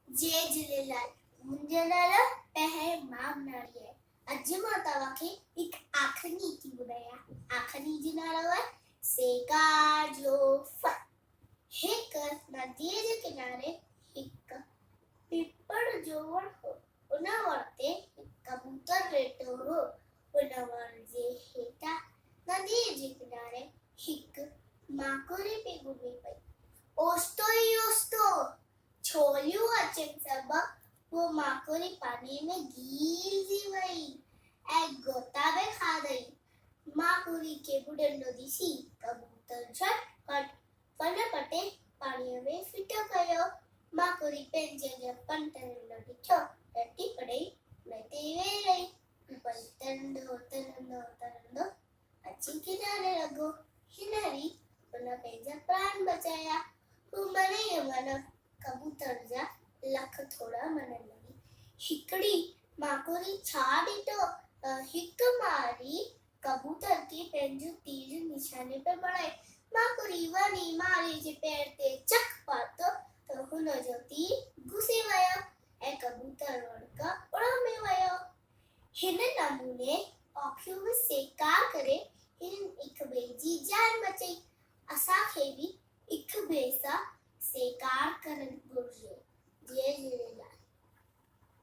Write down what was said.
जय झूलेलाल। मुंहिंजो नालो पहलमाम नाड़ी आहे। अॼु मां तव्हांखे हिकु आखरी नीति ॿुधायां। आखरी जो नालो आहे सेकार जो फल। हिकु नदीअ जे किनारे हिकु पीपड़ जो वण हो। उन वण ते हिकु कबूतर वेठो हो। उन वण जे हेठां नदीअ जे किनारे हिकु माकुड़ी पई घुमे पई। ओस्तो ई ओस्तो छोलियूं अचनि सभु। वो माकुड़ी पानी में गील थी वई ऐं गोता बि खाधई। माकुड़ी खे ॿुॾंदो ॾिसी कबूतर झटपट फटाफट पाणीअ में फिटो कयो। माकुड़ी पंहिंजे पंटनि में ॾिठो त टिपड़े मथे वेही रही। वरी तरंदो तरंदो तरंदो अची किनारे लॻो। हिनरी उन पंहिंजा प्राण बचाया। हू मने मन कबूतर जा लख थोड़ा मन लॻी। हिकिड़ी माकुड़ी छा ॾिठो त हिकु मारी कबूतर खे पंहिंजो तीर निशाने पे बढ़ाए। माकुड़ी वञी मारी जे पेर ते चक पातो त हुनजो तीर घुसी वियो ऐं कबूतर वण खां उड़ में वियो। हिन नमूने अखियूं बि सेकार करे हिन हिक ॿिए जी जान बचाई। असांखे बि हिक ॿिए सां सेकार करणु घुरिजे। जय झूलेलाल।